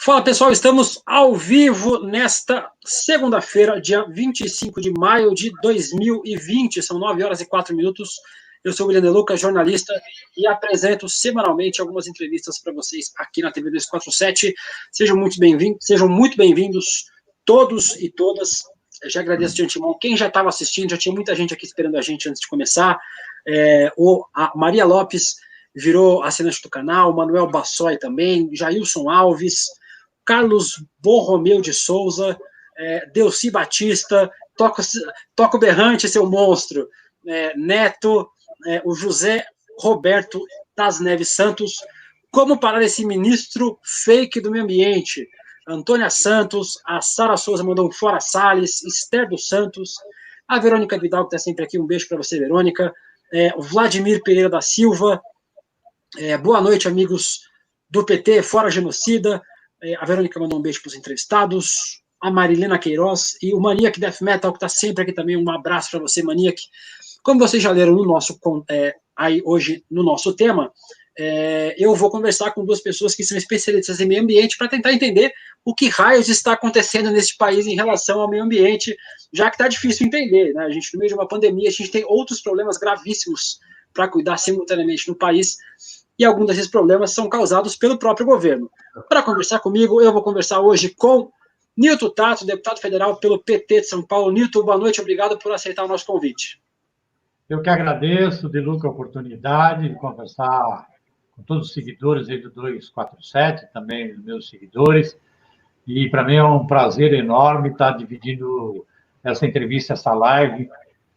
Fala pessoal, estamos ao vivo nesta segunda-feira, dia 25 de maio de 2020, são 9 horas e 4 minutos. Eu sou o William De Luca, jornalista, e apresento semanalmente algumas entrevistas para vocês aqui na TV 247. Sejam muito bem-vindos todos e todas. Eu já agradeço de antemão quem já estava assistindo, já tinha muita gente aqui esperando a gente antes de começar. A Maria Lopes virou assinante do canal, Manuel Bassoi também, Jailson Alves, Carlos Borromeu de Souza, Delci Batista, Toco Berrante, seu monstro, Neto, o José Roberto das Neves Santos. Como parar esse ministro fake do meio ambiente? Antônia Santos, a Sara Souza mandou um fora Salles, Esther dos Santos, a Verônica Vidal, que está sempre aqui, um beijo para você, Verônica, o Vladimir Pereira da Silva, boa noite, amigos do PT, fora genocida. A Verônica mandou um beijo para os entrevistados, a Marilena Queiroz e o Maniac Death Metal, que está sempre aqui também. Um abraço para você, Maniac. Como vocês já leram no nosso, aí hoje no nosso tema, eu vou conversar com duas pessoas que são especialistas em meio ambiente para tentar entender o que raios está acontecendo nesse país em relação ao meio ambiente, já que está difícil entender, né? A gente, no meio de uma pandemia, a gente tem outros problemas gravíssimos para cuidar simultaneamente no país, e alguns desses problemas são causados pelo próprio governo. Para conversar comigo, eu vou conversar hoje com Nilton Tato, deputado federal pelo PT de São Paulo. Nilton, boa noite, obrigado por aceitar o nosso convite. Eu que agradeço, De Luca, a oportunidade de conversar com todos os seguidores aí do 247, também os meus seguidores, e para mim é um prazer enorme estar dividindo essa entrevista, essa live,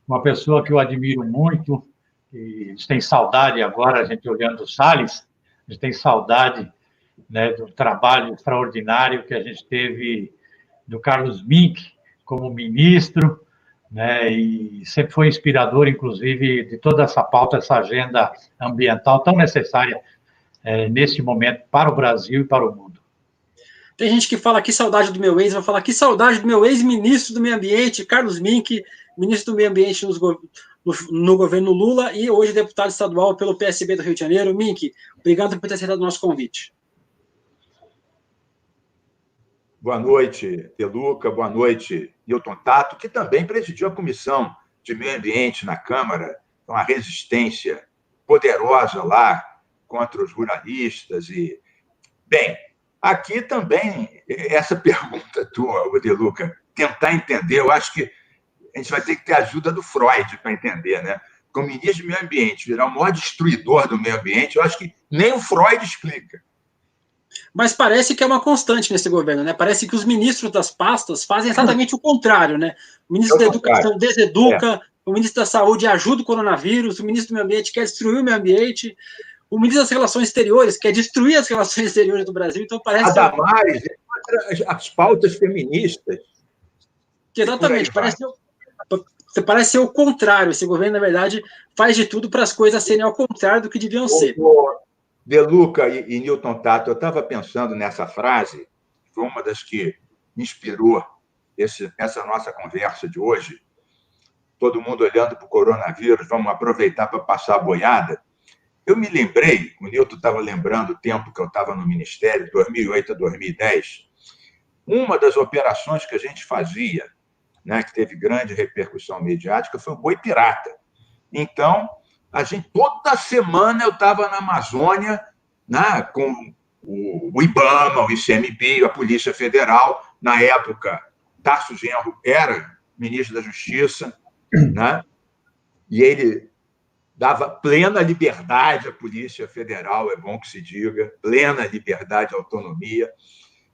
uma pessoa que eu admiro muito. E a gente tem saudade agora, a gente olhando o Salles, a gente tem saudade, né, do trabalho extraordinário que a gente teve do Carlos Mink como ministro, né, e sempre foi inspirador, inclusive, de toda essa pauta, essa agenda ambiental tão necessária nesse momento para o Brasil e para o mundo. Tem gente que fala que saudade do meu ex, vai falar que saudade do meu ex-ministro do meio ambiente, Carlos Mink, ministro do meio ambiente no governo Lula e hoje deputado estadual pelo PSB do Rio de Janeiro. Mink, obrigado por ter aceitado o nosso convite. Boa noite, De Luca, boa noite, Nilton Tato, que também presidiu a Comissão de Meio Ambiente na Câmara, uma resistência poderosa lá contra os ruralistas. E, bem, aqui também, essa pergunta tua, De Luca, tentar entender, eu acho que a gente vai ter que ter a ajuda do Freud para entender, né? Porque o ministro do Meio Ambiente virar o maior destruidor do meio ambiente, eu acho que nem o Freud explica. Mas parece que é uma constante nesse governo, né? Parece que os ministros das pastas fazem exatamente o contrário, né? O ministro da Educação deseduca, o ministro da Saúde ajuda o coronavírus, o ministro do Meio Ambiente quer destruir o meio ambiente, o ministro das Relações Exteriores quer destruir as relações exteriores do Brasil, então parece... A Damares, as pautas feministas. Exatamente, parece ser o contrário. Esse governo, na verdade, faz de tudo para as coisas serem ao contrário do que deviam ser. De Luca e Nilton Tato, eu estava pensando nessa frase, foi uma das que inspirou essa nossa conversa de hoje. Todo mundo olhando para o coronavírus, vamos aproveitar para passar a boiada. Eu me lembrei, o Nilton estava lembrando o tempo que eu estava no Ministério, 2008 a 2010, uma das operações que a gente fazia, né, que teve grande repercussão mediática, foi o Boi Pirata. Então, toda semana eu estava na Amazônia, né, com o IBAMA, o ICMBio, a Polícia Federal. Na época, Tarso Genro era ministro da Justiça, né, e ele dava plena liberdade à Polícia Federal, é bom que se diga, plena liberdade e autonomia.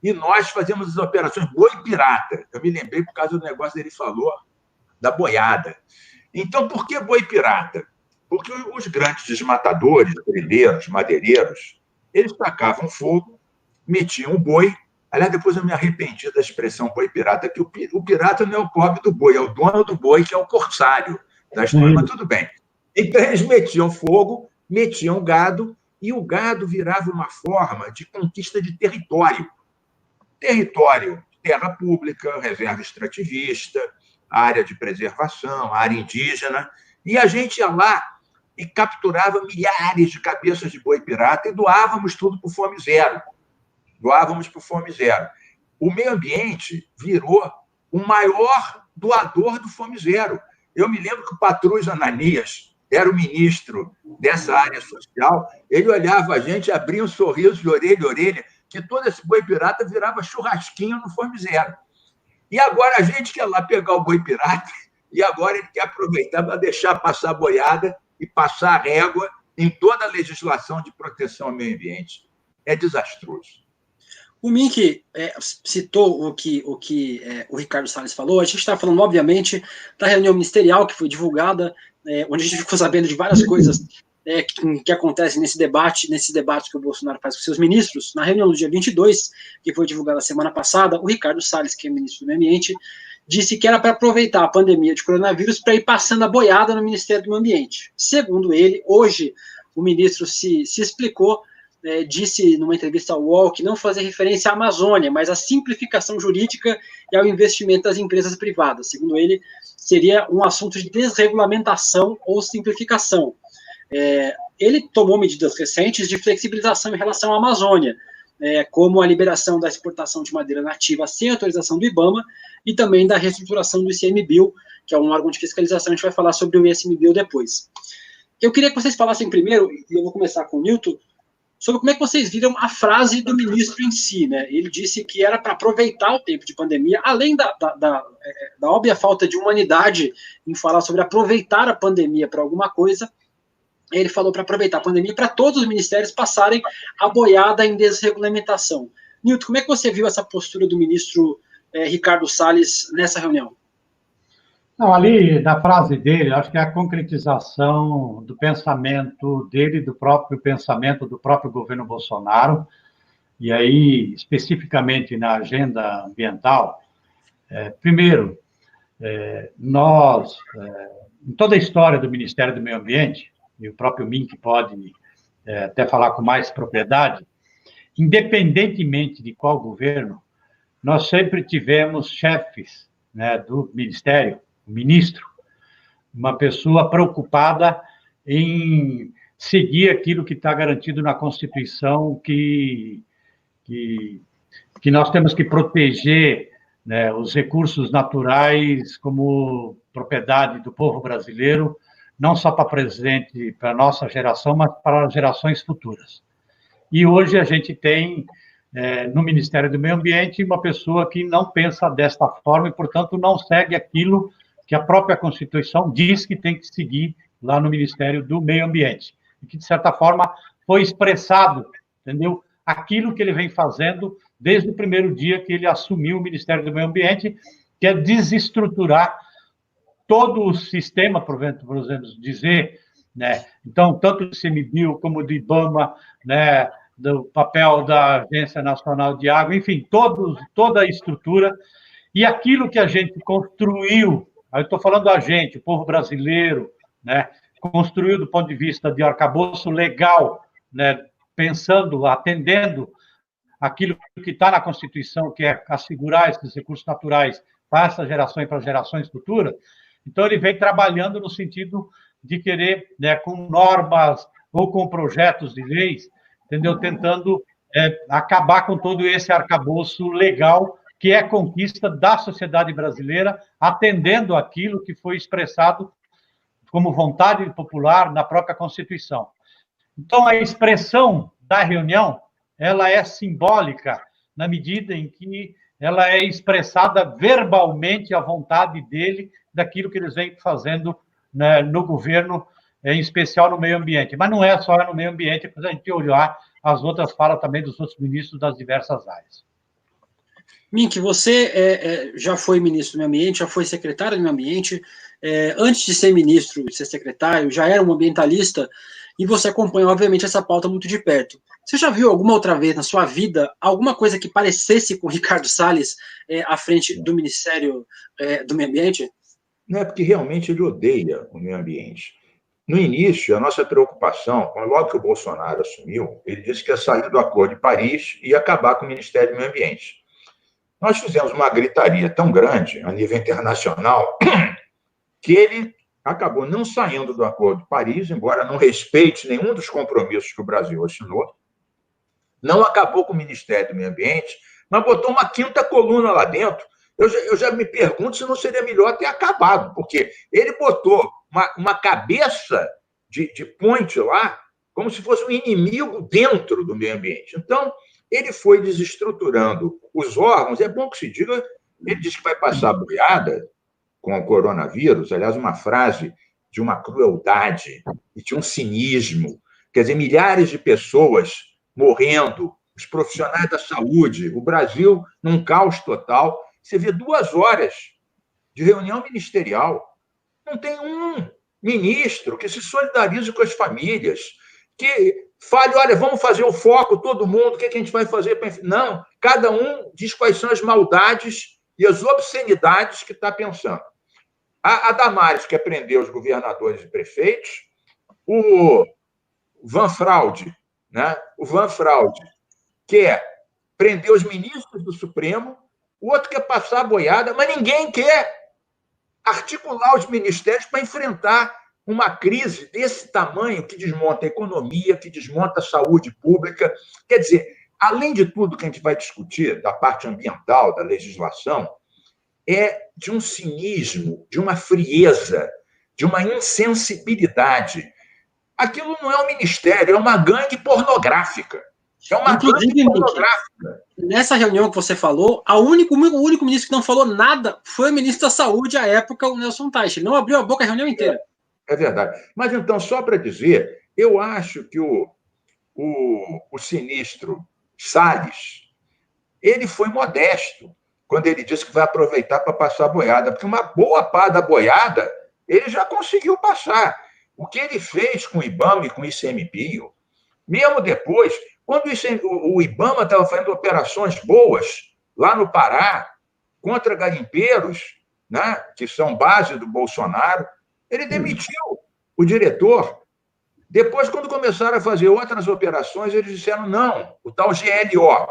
E nós fazíamos as operações Boi Pirata. Eu me lembrei por causa do negócio que ele falou, da boiada. Então, por que Boi Pirata? Porque os grandes desmatadores, trilheiros, madeireiros, eles tacavam fogo, metiam o boi. Aliás, depois eu me arrependi da expressão boi pirata, que o pirata não é o pobre do boi, é o dono do boi, que é o corsário da história, mas tudo bem. Então, eles metiam fogo, metiam gado, e o gado virava uma forma de conquista de território. Território, terra pública, reserva extrativista, área de preservação, área indígena, e a gente ia lá e capturava milhares de cabeças de boi pirata e doávamos tudo para o Fome Zero. doávamos para o Fome Zero. O meio ambiente virou o maior doador do Fome Zero. Eu me lembro que o Patrus Ananias era o ministro dessa área social, ele olhava a gente, abria um sorriso de orelha a orelha, que todo esse boi pirata virava churrasquinho no Fome Zero. E agora a gente quer lá pegar o boi pirata e agora ele quer aproveitar para deixar passar a boiada e passar a régua em toda a legislação de proteção ao meio ambiente. É desastroso. O Mink citou o que o Ricardo Salles falou. A gente está falando, obviamente, da reunião ministerial que foi divulgada, onde a gente ficou sabendo de várias coisas que acontecem nesses debates que o Bolsonaro faz com seus ministros. Na reunião do dia 22, que foi divulgada a semana passada, o Ricardo Salles, que é ministro do Meio Ambiente, disse que era para aproveitar a pandemia de coronavírus para ir passando a boiada no Ministério do Meio Ambiente. Segundo ele, hoje, o ministro se explicou, disse numa entrevista ao UOL que não fazia referência à Amazônia, mas à simplificação jurídica e ao investimento das empresas privadas. Segundo ele, seria um assunto de desregulamentação ou simplificação. Ele tomou medidas recentes de flexibilização em relação à Amazônia, como a liberação da exportação de madeira nativa sem autorização do IBAMA e também da reestruturação do ICMBio, que é um órgão de fiscalização. A gente vai falar sobre o ICMBio depois. Eu queria que vocês falassem primeiro, e eu vou começar com o Nilton, sobre como é que vocês viram a frase do ministro em si, né? Ele disse que era para aproveitar o tempo de pandemia, além da óbvia falta de humanidade em falar sobre aproveitar a pandemia para alguma coisa. Ele falou para aproveitar a pandemia para todos os ministérios passarem a boiada em desregulamentação. Nilton, como é que você viu essa postura do ministro Ricardo Salles nessa reunião? Não, ali, na frase dele, acho que é a concretização do pensamento dele, do próprio pensamento do próprio governo Bolsonaro, e aí, especificamente na agenda ambiental. Primeiro, nós, em toda a história do Ministério do Meio Ambiente, e o próprio Mink pode até falar com mais propriedade, independentemente de qual governo, nós sempre tivemos chefes, né, do Ministério, o ministro, uma pessoa preocupada em seguir aquilo que está garantido na Constituição, que nós temos que proteger, né, os recursos naturais como propriedade do povo brasileiro, não só para presente, para a nossa geração, mas para as gerações futuras. E hoje a gente tem, no Ministério do Meio Ambiente, uma pessoa que não pensa desta forma e, portanto, não segue aquilo que a própria Constituição diz que tem que seguir lá no Ministério do Meio Ambiente. E que, de certa forma, foi expressado, entendeu? Aquilo que ele vem fazendo desde o primeiro dia que ele assumiu o Ministério do Meio Ambiente, que é desestruturar todo o sistema, por exemplo, dizer, né? Então, tanto do ICMBio como do IBAMA, né, do papel da Agência Nacional de Água, enfim, toda a estrutura e aquilo que a gente construiu, aí eu estou falando a gente, o povo brasileiro, né, construiu do ponto de vista de arcabouço legal, né, pensando, atendendo aquilo que está na Constituição, que é assegurar esses recursos naturais para essa geração e para as gerações futuras. Então, ele vem trabalhando no sentido de querer, né, com normas ou com projetos de leis, entendeu? Tentando acabar com todo esse arcabouço legal que é conquista da sociedade brasileira, atendendo aquilo que foi expressado como vontade popular na própria Constituição. Então, a expressão da reunião, ela é simbólica na medida em que ela é expressada verbalmente a vontade dele, daquilo que eles vêm fazendo, né, no governo, em especial no meio ambiente. Mas não é só no meio ambiente, para a gente olhar as outras falas também dos outros ministros das diversas áreas. Mink, você já foi ministro do meio ambiente, já foi secretário do meio ambiente, antes de ser ministro, de ser secretário, já era um ambientalista, e você acompanha, obviamente, essa pauta muito de perto. Você já viu alguma outra vez na sua vida alguma coisa que parecesse com o Ricardo Salles à frente do Ministério do Meio Ambiente? Não é porque realmente ele odeia o meio ambiente. No início, a nossa preocupação, logo que o Bolsonaro assumiu, ele disse que ia sair do Acordo de Paris e ia acabar com o Ministério do Meio Ambiente. Nós fizemos uma gritaria tão grande a nível internacional que ele acabou não saindo do Acordo de Paris, embora não respeite nenhum dos compromissos que o Brasil assinou, Não acabou com o Ministério do Meio Ambiente, mas botou uma quinta coluna lá dentro. Eu já me pergunto se não seria melhor ter acabado, porque ele botou uma cabeça de ponte lá, como se fosse um inimigo dentro do meio ambiente. Então, ele foi desestruturando os órgãos. É bom que se diga, ele diz que vai passar boiada com o coronavírus, aliás, uma frase de uma crueldade e de um cinismo. Quer dizer, milhares de pessoas morrendo, os profissionais da saúde, o Brasil num caos total. Você vê 2 horas de reunião ministerial, não tem um ministro que se solidarize com as famílias, que fale, olha, vamos fazer o foco, todo mundo, o que a gente vai fazer para... Não, cada um diz quais são as maldades e as obscenidades que está pensando. A Damares quer prender os governadores e prefeitos, o Van Fraude, né? O Van Fraude quer prender os ministros do Supremo, o outro quer passar a boiada, mas ninguém quer articular os ministérios para enfrentar uma crise desse tamanho que desmonta a economia, que desmonta a saúde pública. Quer dizer, além de tudo que a gente vai discutir, da parte ambiental, da legislação, é de um cinismo, de uma frieza, de uma insensibilidade. Aquilo não é um ministério, é uma gangue pornográfica. É uma gangue pornográfica. Nessa reunião que você falou, o único ministro que não falou nada foi o ministro da Saúde à época, o Nelson Teich. Ele não abriu a boca a reunião inteira. É verdade. Mas, então, só para dizer, eu acho que o sinistro Salles, ele foi modesto quando ele disse que vai aproveitar para passar a boiada, porque uma boa parte da boiada ele já conseguiu passar. O que ele fez com o IBAMA e com o ICMBio, mesmo depois, quando o IBAMA estava fazendo operações boas lá no Pará, contra garimpeiros, né, que são base do Bolsonaro, ele demitiu o diretor. Depois, quando começaram a fazer outras operações, eles disseram não, o tal GLO,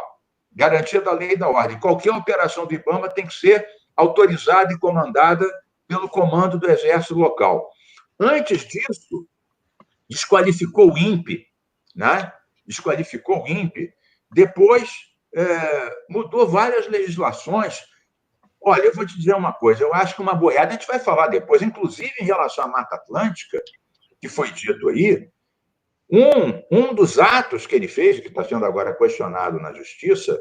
Garantia da Lei e da Ordem. Qualquer operação do IBAMA tem que ser autorizada e comandada pelo comando do Exército local. Antes disso, desqualificou o INPE, né? Desqualificou o INPE. Depois, mudou várias legislações. Olha, eu vou te dizer uma coisa, eu acho que uma boiada, a gente vai falar depois, inclusive em relação à Mata Atlântica, que foi dito aí, um dos atos que ele fez, que está sendo agora questionado na Justiça,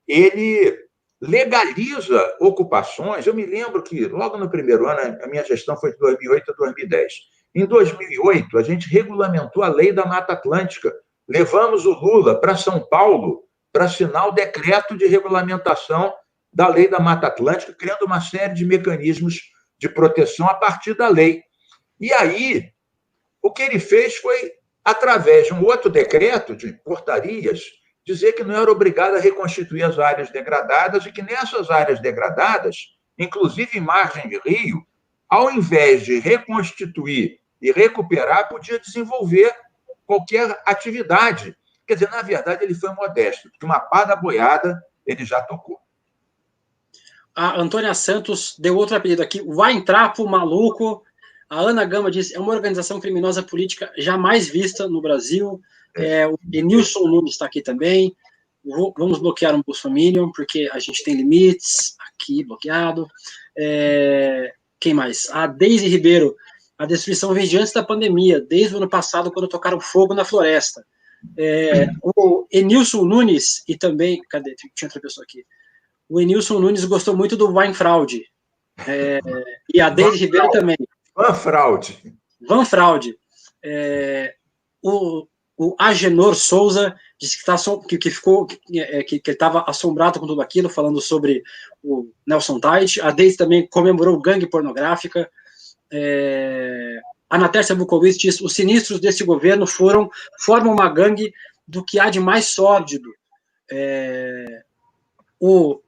ele legaliza ocupações. Eu me lembro que, logo no primeiro ano, a minha gestão foi de 2008 a 2010. Em 2008, a gente regulamentou a lei da Mata Atlântica. Levamos o Lula para São Paulo para assinar o decreto de regulamentação da lei da Mata Atlântica, criando uma série de mecanismos de proteção a partir da lei. E aí, o que ele fez foi, através de um outro decreto de portarias, dizer que não era obrigado a reconstituir as áreas degradadas e que nessas áreas degradadas, inclusive em margem de rio, ao invés de reconstituir e recuperar, podia desenvolver qualquer atividade. Quer dizer, na verdade, ele foi modesto, porque uma pá da boiada ele já tocou. A Antônia Santos deu outro apelido aqui, vai entrar pro maluco. A Ana Gama diz, é uma organização criminosa política jamais vista no Brasil. O Enilson Nunes está aqui também. Vamos bloquear um bolsominion, porque a gente tem limites. Aqui, bloqueado. Quem mais? A Deise Ribeiro. A destruição vem de antes da pandemia, desde o ano passado, quando tocaram fogo na floresta. O Enilson Nunes, e também... Cadê? Tinha outra pessoa aqui. O Enilson Nunes gostou muito do Weinfraud. E a Deise Ribeiro também. Van Fraude. Van Fraude. O Agenor Souza disse que ele estava assombrado com tudo aquilo, falando sobre o Nelson Teich. A Deise também comemorou gangue pornográfica. A Natércia Vukovic diz, os sinistros desse governo formam uma gangue do que há de mais sórdido. O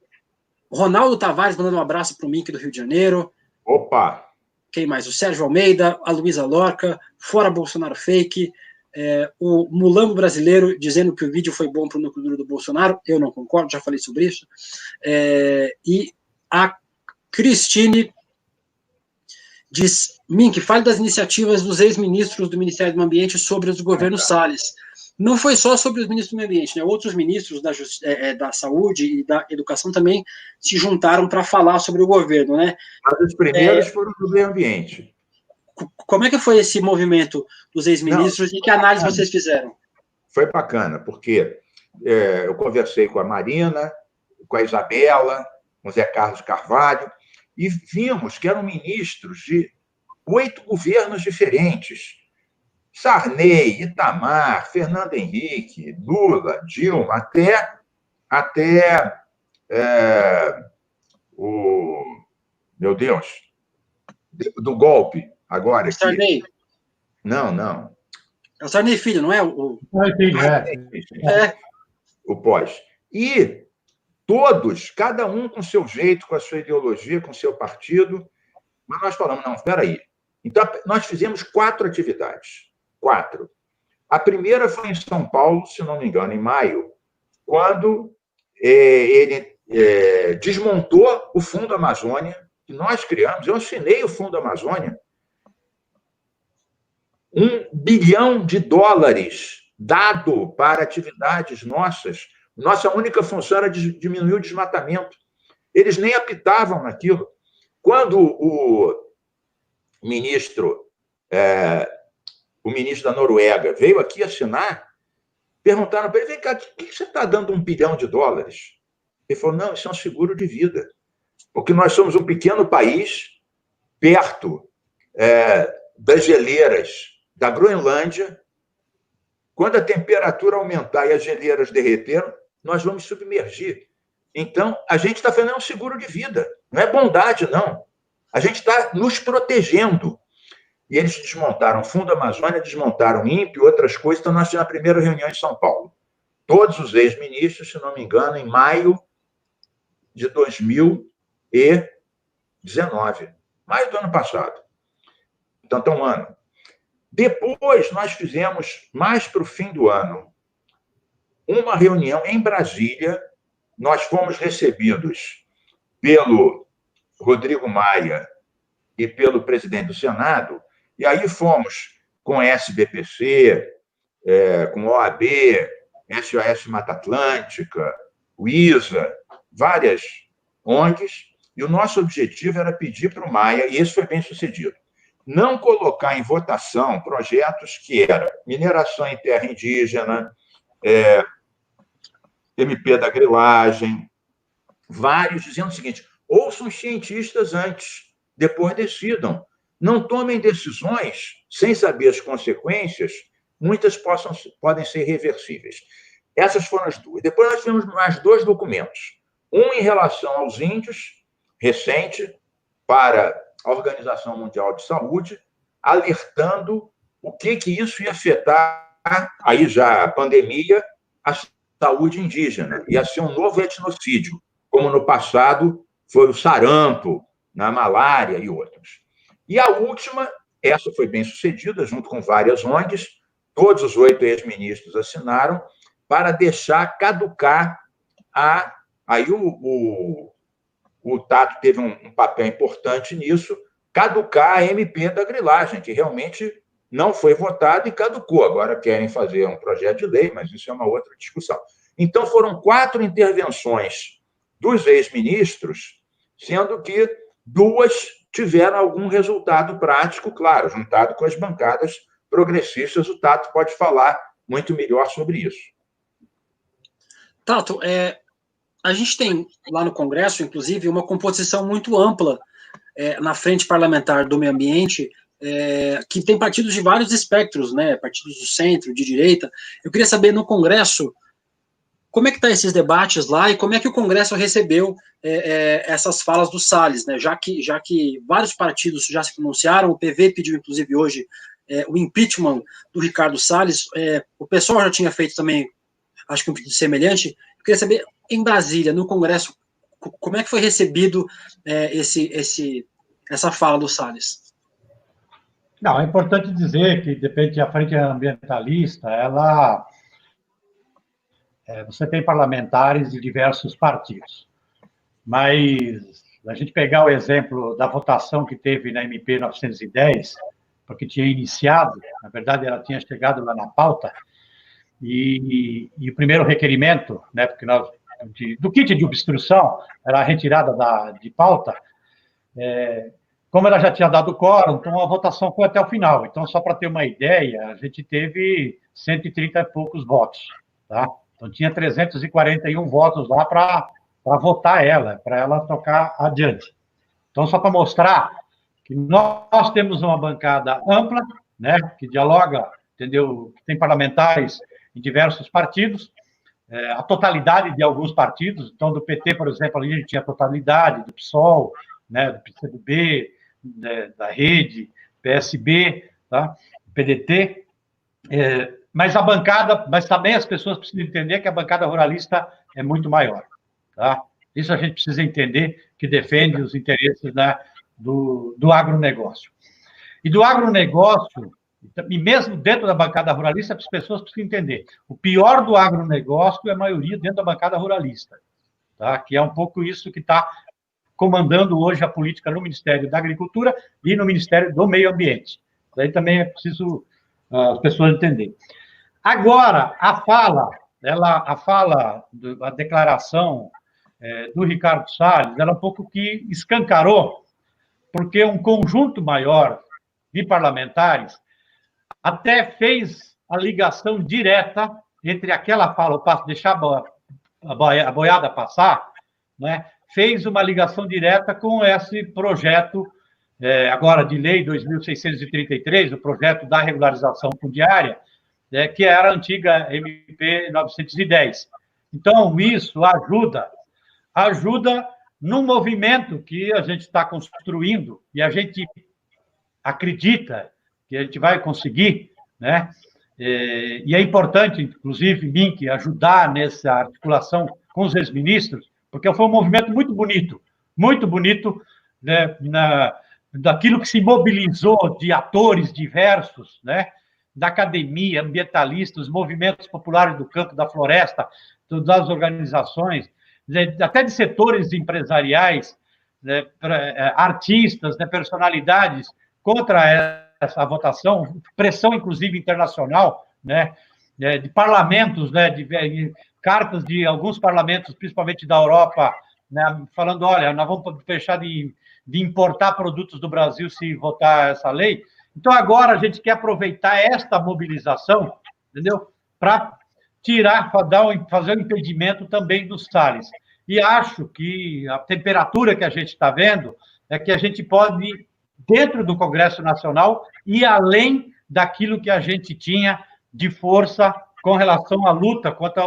Ronaldo Tavares mandando um abraço para o Mink do Rio de Janeiro. Opa! Quem mais? O Sérgio Almeida, a Luísa Lorca, fora Bolsonaro fake, o Mulambo brasileiro dizendo que o vídeo foi bom para o núcleo duro do Bolsonaro, eu não concordo, já falei sobre isso, e a Cristine diz, Mink, fale das iniciativas dos ex-ministros do Ministério do Ambiente sobre os governos Salles. não foi só sobre os ministros do meio ambiente, né? Outros ministros da saúde e da educação também se juntaram para falar sobre o governo, né? Mas os primeiros foram do meio ambiente. Como é que foi esse movimento dos ex-ministros e que análise vocês fizeram? Foi bacana, porque eu conversei com a Marina, com a Isabela, com o Zé Carlos Carvalho, e vimos que eram ministros de 8 governos diferentes. Sarney, Itamar, Fernando Henrique, Lula, Dilma, até meu Deus, do golpe, agora aqui. Sarney. Não. É o Sarney Filho, não é? O pós. E todos, cada um com seu jeito, com a sua ideologia, com o seu partido, mas nós falamos, não, espera aí. Então, nós fizemos 4 atividades. 4. A primeira foi em São Paulo, se não me engano, em maio, quando ele desmontou o Fundo Amazônia, que nós criamos. Eu assinei o Fundo Amazônia. $1 bilhão dado para atividades nossas. Nossa única função era diminuir o desmatamento. Eles nem apitavam naquilo. Quando o ministro da Noruega veio aqui assinar, perguntaram para ele, vem cá, por que você está dando $1 bilhão? Ele falou, não, isso é um seguro de vida, porque nós somos um pequeno país perto das geleiras da Groenlândia. Quando a temperatura aumentar e as geleiras derreteram, nós vamos submergir. Então, a gente está fazendo um seguro de vida. Não é bondade, não. A gente está nos protegendo. E eles desmontaram o Fundo Amazônia, desmontaram o INPE e outras coisas. Então, nós tivemos a primeira reunião em São Paulo. Todos os ex-ministros, se não me engano, em maio de 2019. Maio do ano passado. Então, está um ano. Depois, nós fizemos, mais para o fim do ano, uma reunião em Brasília. Nós fomos recebidos pelo Rodrigo Maia e pelo presidente do Senado, e aí fomos com a SBPC, com a OAB, SOS Mata Atlântica, o ISA, várias ONGs, e o nosso objetivo era pedir para o Maia, e isso foi bem sucedido, não colocar em votação projetos que eram mineração em terra indígena, MP da grilagem, vários dizendo o seguinte, ouçam os cientistas antes, depois decidam. Não tomem decisões sem saber as consequências, muitas podem ser reversíveis. Essas foram as 2. Depois nós tivemos mais 2 documentos. Um em relação aos índios, recente, para a Organização Mundial de Saúde, alertando o que isso ia afetar, aí já a pandemia, a saúde indígena. Ia ser um novo etnocídio, como no passado foi o sarampo, na malária e outros. E a última, essa foi bem sucedida, junto com várias ONGs, todos os 8 ex-ministros assinaram, para deixar caducar aí o Tato teve um papel importante nisso, caducar a MP da grilagem, que realmente não foi votado e caducou. Agora querem fazer um projeto de lei, mas isso é uma outra discussão. Então, foram 4 intervenções dos ex-ministros, sendo que 2 tiveram algum resultado prático, claro, juntado com as bancadas progressistas. O Tato pode falar muito melhor sobre isso. Tato, a gente tem lá no Congresso, inclusive, uma composição muito ampla na frente parlamentar do meio ambiente, que tem partidos de vários espectros, né? Partidos do centro, de direita. Eu queria saber, no Congresso, como é que estão esses debates lá e como é que o Congresso recebeu essas falas do Salles, né? Já que vários partidos já se pronunciaram, o PV pediu, inclusive, hoje o impeachment do Ricardo Salles, o PSOL já tinha feito também, acho que um pedido semelhante. Eu queria saber, em Brasília, no Congresso, como é que foi recebido essa fala do Salles? Não, é importante dizer que, depende da frente ambientalista, você tem parlamentares de diversos partidos. Mas, a gente pegar o exemplo da votação que teve na MP 910, porque tinha iniciado, na verdade, ela tinha chegado lá na pauta, e o primeiro requerimento, né, porque do kit de obstrução, era a retirada de pauta, como ela já tinha dado quórum, então a votação foi até o final. Então, só para ter uma ideia, a gente teve 130 e poucos votos, tá? Então, tinha 341 votos lá para votar para ela tocar adiante. Então, só para mostrar que nós temos uma bancada ampla, né, que dialoga, entendeu? Que tem parlamentares em diversos partidos, a totalidade de alguns partidos. Então, do PT, por exemplo, ali a gente tinha a totalidade, do PSOL, né, do PCdoB, da Rede, PSB, tá? PDT, mas a bancada, mas também as pessoas precisam entender que a bancada ruralista é muito maior, tá? Isso a gente precisa entender, que defende os interesses, né, do agronegócio. E do agronegócio, e mesmo dentro da bancada ruralista, as pessoas precisam entender, o pior do agronegócio é a maioria dentro da bancada ruralista, tá? Que é um pouco isso que está comandando hoje a política no Ministério da Agricultura e no Ministério do Meio Ambiente. Daí também é preciso as pessoas entenderem. Agora, a declaração do Ricardo Salles, ela um pouco que escancarou, porque um conjunto maior de parlamentares até fez a ligação direta entre aquela fala, deixar a boiada passar, né? Fez uma ligação direta com esse projeto, agora de lei 2.633, o projeto da regularização fundiária, que era a antiga MP 910. Então, isso ajuda num movimento que a gente está construindo e a gente acredita que a gente vai conseguir, né? E é importante, inclusive, Mink, ajudar nessa articulação com os ex-ministros, porque foi um movimento muito bonito, né, daquilo que se mobilizou de atores diversos, né, da academia, ambientalistas, movimentos populares do campo, da floresta, das organizações, até de setores empresariais, né, artistas, né, personalidades, contra essa votação, pressão, inclusive, internacional, né, de parlamentos, né, de cartas de alguns parlamentos, principalmente da Europa, né, falando, olha, nós vamos deixar de importar produtos do Brasil se votar essa lei. Então, agora a gente quer aproveitar esta mobilização, entendeu? Para fazer o impedimento também dos Salles. E acho que a temperatura que a gente está vendo é que a gente pode, dentro do Congresso Nacional, ir além daquilo que a gente tinha de força com relação à luta contra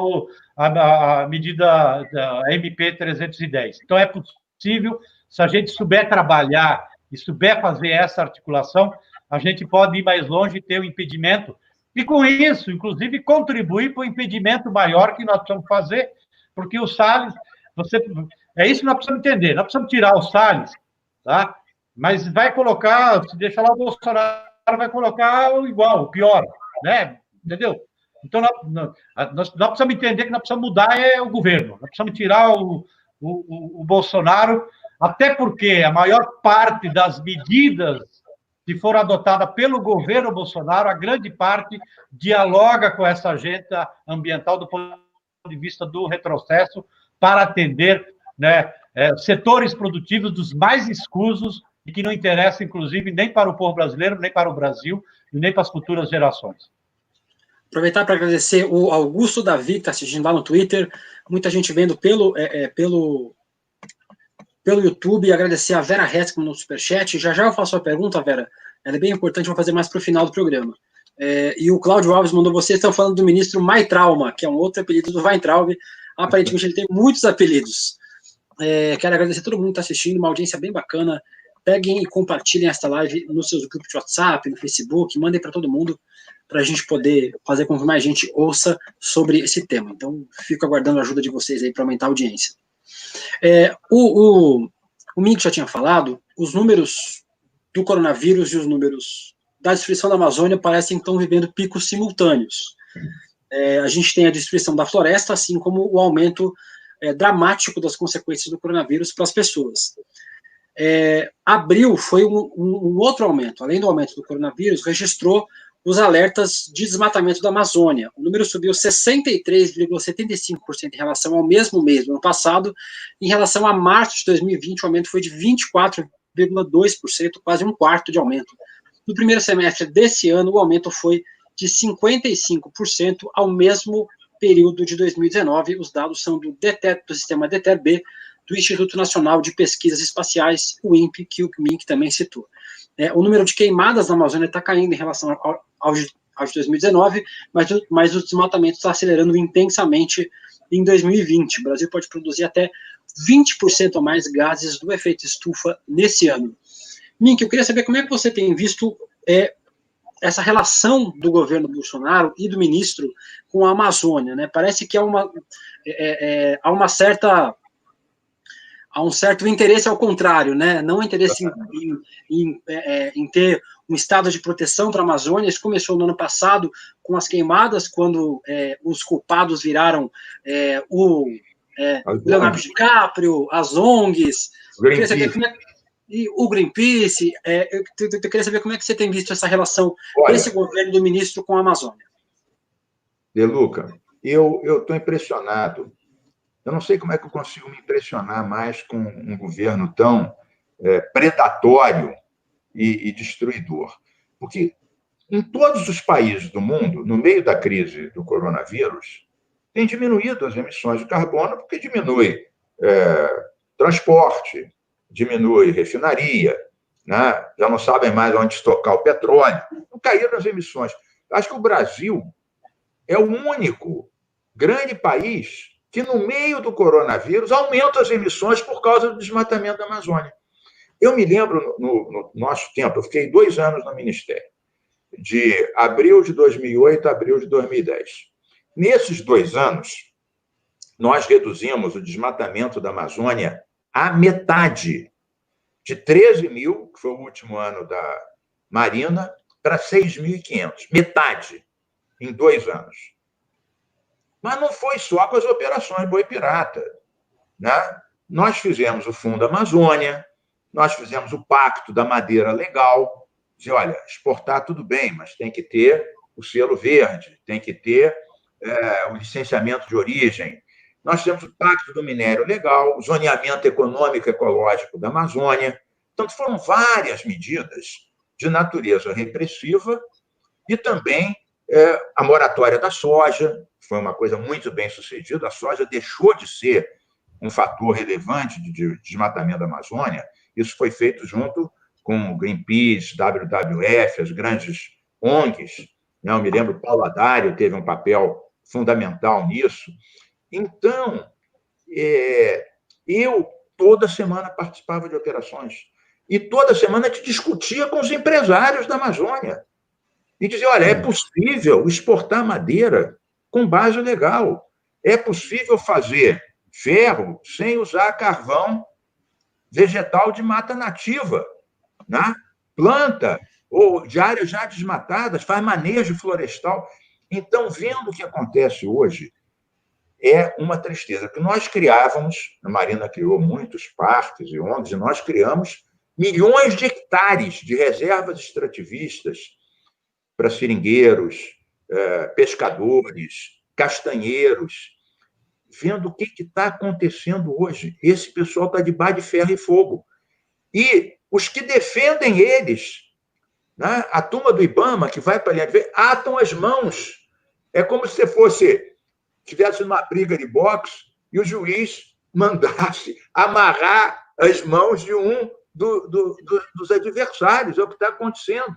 a medida da MP 310. Então, é possível, se a gente souber trabalhar e souber fazer essa articulação, a gente pode ir mais longe e ter o impedimento. E, com isso, inclusive, contribuir para o impedimento maior que nós precisamos fazer, porque o Salles... é isso que nós precisamos entender. Nós precisamos tirar o Salles, tá? Mas vai colocar, se deixar lá o Bolsonaro, vai colocar o igual, o pior, né? Entendeu? Então, nós precisamos entender que nós precisamos mudar o governo. Nós precisamos tirar o Bolsonaro, até porque a maior parte das medidas que foram adotadas pelo governo Bolsonaro, a grande parte dialoga com essa agenda ambiental do ponto de vista do retrocesso para atender, né, setores produtivos dos mais escusos e que não interessam, inclusive, nem para o povo brasileiro, nem para o Brasil e nem para as futuras gerações. Aproveitar para agradecer o Augusto Davi, que está assistindo lá no Twitter, muita gente vendo pelo YouTube, agradecer a Vera Heskin no Superchat. Já eu faço a pergunta, Vera, ela é bem importante, vou fazer mais para o final do programa. E o Cláudio Alves mandou, vocês estão falando do ministro Maitrauma, que é um outro apelido do Weintraub, aparentemente ele tem muitos apelidos. Quero agradecer a todo mundo que está assistindo, uma audiência bem bacana. Peguem e compartilhem esta live nos seus grupos de WhatsApp, no Facebook, mandem para todo mundo, para a gente poder fazer com que mais gente ouça sobre esse tema. Então, fico aguardando a ajuda de vocês aí para aumentar a audiência. O Mink já tinha falado, os números do coronavírus e os números da destruição da Amazônia parecem que estão vivendo picos simultâneos. A gente tem a destruição da floresta, assim como o aumento dramático das consequências do coronavírus para as pessoas. Abril foi um outro aumento, além do aumento do coronavírus, registrou os alertas de desmatamento da Amazônia. O número subiu 63,75% em relação ao mesmo mês do ano passado. Em relação a março de 2020, o aumento foi de 24,2%, quase um quarto de aumento. No primeiro semestre desse ano, o aumento foi de 55% ao mesmo período de 2019. Os dados são do sistema DETER-B, do Instituto Nacional de Pesquisas Espaciais, o INPE, que o MINC também citou. O número de queimadas na Amazônia está caindo em relação ao de 2019, mas o desmatamento está acelerando intensamente em 2020. O Brasil pode produzir até 20% a mais gases do efeito estufa nesse ano. Mink, eu queria saber como é que você tem visto essa relação do governo Bolsonaro e do ministro com a Amazônia, né? Parece que há um certo interesse ao contrário, né? Não interesse em ter um estado de proteção para a Amazônia. Isso começou no ano passado com as queimadas, quando os culpados viraram o Leonardo DiCaprio, as ONGs. E o Greenpeace. Eu queria saber como é que você tem visto essa relação desse governo do ministro com a Amazônia. De Luca, eu estou impressionado. Eu não sei como é que eu consigo me impressionar mais com um governo tão predatório e destruidor. Porque em todos os países do mundo, no meio da crise do coronavírus, tem diminuído as emissões de carbono, porque diminui transporte, diminui refinaria, né? Já não sabem mais onde estocar o petróleo. Não caíram as emissões. Acho que o Brasil é o único grande país que, no meio do coronavírus, aumenta as emissões por causa do desmatamento da Amazônia. Eu me lembro, no nosso tempo, eu fiquei 2 anos no Ministério, de abril de 2008 a abril de 2010. Nesses 2 anos, nós reduzimos o desmatamento da Amazônia à metade, de 13 mil, que foi o último ano da Marina, para 6.500. Metade, em 2 anos. Mas não foi só com as operações Boi Pirata, né? Nós fizemos o Fundo Amazônia, nós fizemos o Pacto da Madeira Legal, dizer, olha, exportar tudo bem, mas tem que ter o selo verde, tem que ter o licenciamento de origem. Nós temos o Pacto do Minério Legal, o zoneamento econômico ecológico da Amazônia. Então, foram várias medidas de natureza repressiva e também a moratória da soja, foi uma coisa muito bem sucedida. A soja deixou de ser um fator relevante de desmatamento da Amazônia. Isso foi feito junto com o Greenpeace, WWF, as grandes ONGs. Eu me lembro, Paulo Haddad teve um papel fundamental nisso. Então, eu toda semana participava de operações e toda semana te discutia com os empresários da Amazônia e dizia, olha, é possível exportar madeira com base legal, é possível fazer ferro sem usar carvão vegetal de mata nativa, né? Planta ou de áreas já desmatadas, faz manejo florestal. Então, vendo o que acontece hoje, é uma tristeza, que nós criávamos, a Marina criou muitos parques e ONGs, e nós criamos milhões de hectares de reservas extrativistas para seringueiros, pescadores, castanheiros, vendo o que está acontecendo hoje. Esse pessoal está debaixo de ferro e fogo. E os que defendem eles, né, a turma do IBAMA, que vai para a linha de frente, atam as mãos. É como se você tivesse uma briga de boxe e o juiz mandasse amarrar as mãos de um dos adversários. É o que está acontecendo.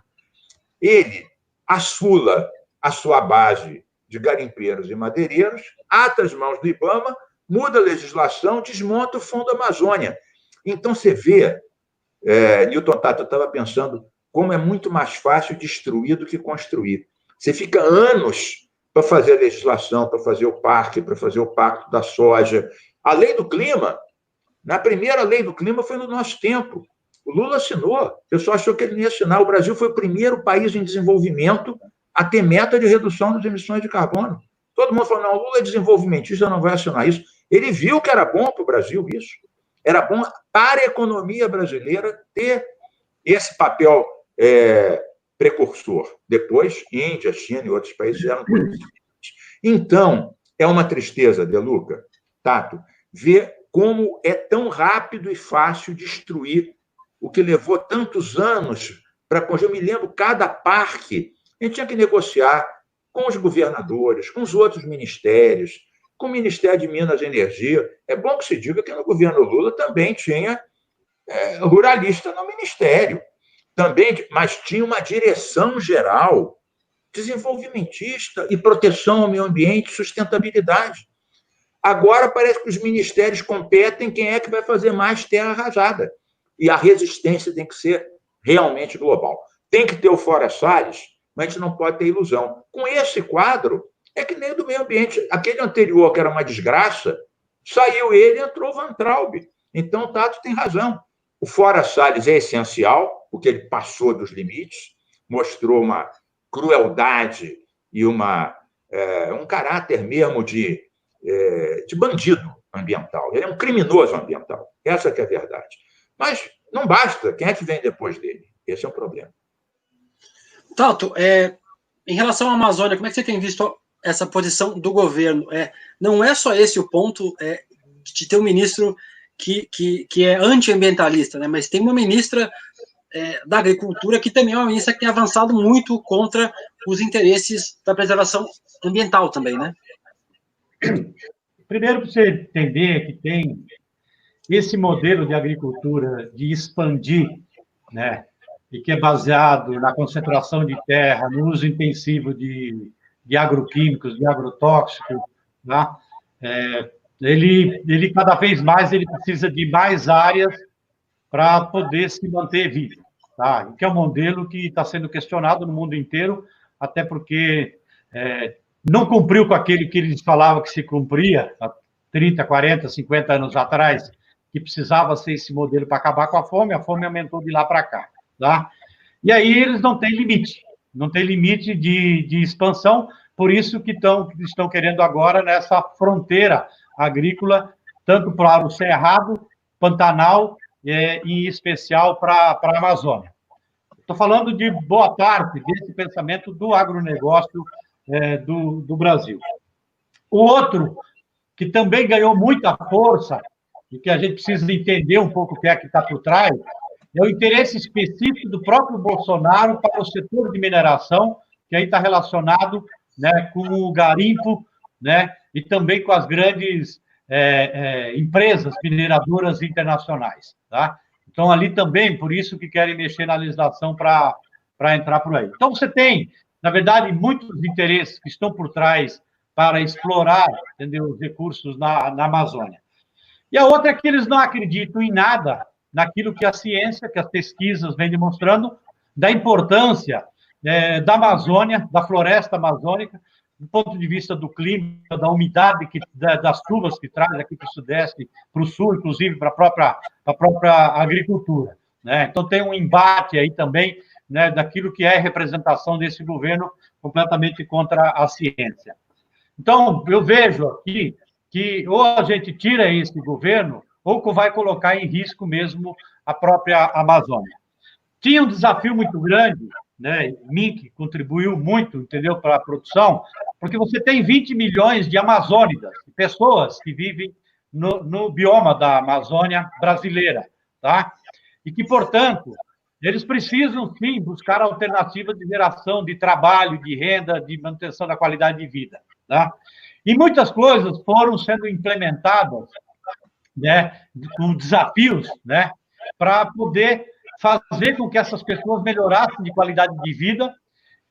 Ele assula a sua base de garimpeiros e madeireiros, ata as mãos do IBAMA, muda a legislação, desmonta o Fundo Amazônia. Então, você vê, Newton Tato, eu estava pensando como é muito mais fácil destruir do que construir. Você fica anos para fazer a legislação, para fazer o parque, para fazer o pacto da soja. A lei do clima, na primeira lei do clima foi no nosso tempo. O Lula assinou, o pessoal achou que ele não ia assinar. O Brasil foi o primeiro país em desenvolvimento a ter meta de redução das emissões de carbono. Todo mundo falou, não, o Lula é desenvolvimentista, não vai assinar isso. Ele viu que era bom para o Brasil isso. Era bom para a economia brasileira ter esse papel precursor. Depois, Índia, China e outros países eram todos. Então, é uma tristeza, De Luca, Tato, ver como é tão rápido e fácil destruir o que levou tantos anos para construir. Eu me lembro, cada parque, a gente tinha que negociar com os governadores, com os outros ministérios, com o Ministério de Minas e Energia. É bom que se diga que no governo Lula também tinha ruralista no ministério, também, mas tinha uma direção geral desenvolvimentista e proteção ao meio ambiente, sustentabilidade. Agora parece que os ministérios competem quem é que vai fazer mais terra arrasada. E a resistência tem que ser realmente global. Tem que ter o Fora Salles, mas a gente não pode ter ilusão. Com esse quadro, é que nem o do meio ambiente. Aquele anterior, que era uma desgraça, saiu ele e entrou o Van Traub. Então, o Tato tem razão. O Fora Salles é essencial, porque ele passou dos limites, mostrou uma crueldade e um caráter mesmo de bandido ambiental. Ele é um criminoso ambiental. Essa que é a verdade. Mas não basta. Quem é que vem depois dele? Esse é o problema. Tato, em relação à Amazônia, como é que você tem visto essa posição do governo? Não é só esse o ponto de ter um ministro que é antiambientalista, né? Mas tem uma ministra da Agricultura que também é uma ministra que tem avançado muito contra os interesses da preservação ambiental também, né? Primeiro, para você entender que tem esse modelo de agricultura de expandir, né, e que é baseado na concentração de terra, no uso intensivo de agroquímicos, de agrotóxicos, tá? Ele cada vez mais ele precisa de mais áreas para poder se manter vivo, tá? Que é um modelo que está sendo questionado no mundo inteiro, até porque não cumpriu com aquele que eles falavam que se cumpria há 30, 40, 50 anos atrás, que precisava ser esse modelo para acabar com a fome aumentou de lá para cá, tá? E aí eles não têm limite de expansão, por isso que estão querendo agora nessa fronteira agrícola, tanto para o Cerrado, Pantanal, em especial para a Amazônia. Estou falando de boa parte desse pensamento do agronegócio do Brasil. O outro, que também ganhou muita força, e que a gente precisa entender um pouco o que é que está por trás, é o interesse específico do próprio Bolsonaro para o setor de mineração, que aí está relacionado, né, com o garimpo, né, e também com as grandes empresas mineradoras internacionais. Tá? Então, ali também, por isso que querem mexer na legislação para entrar por aí. Então, você tem, na verdade, muitos interesses que estão por trás para explorar, entendeu, os recursos na Amazônia. E a outra é que eles não acreditam em nada naquilo que a ciência, que as pesquisas vêm demonstrando, da importância da Amazônia, da floresta amazônica, do ponto de vista do clima, da umidade, das chuvas que traz aqui para o Sudeste, para o Sul, inclusive para a própria agricultura. Né? Então, tem um embate aí também, né, daquilo que é a representação desse governo completamente contra a ciência. Então, eu vejo aqui que ou a gente tira esse governo, ou vai colocar em risco mesmo a própria Amazônia. Tinha um desafio muito grande, né? Mink contribuiu muito, entendeu, para a produção, porque você tem 20 milhões de amazônidas, pessoas que vivem no bioma da Amazônia brasileira, tá? E que, portanto, eles precisam, sim, buscar alternativas de geração, de trabalho, de renda, de manutenção da qualidade de vida, tá? E muitas coisas foram sendo implementadas, né, com desafios, né, para poder fazer com que essas pessoas melhorassem de qualidade de vida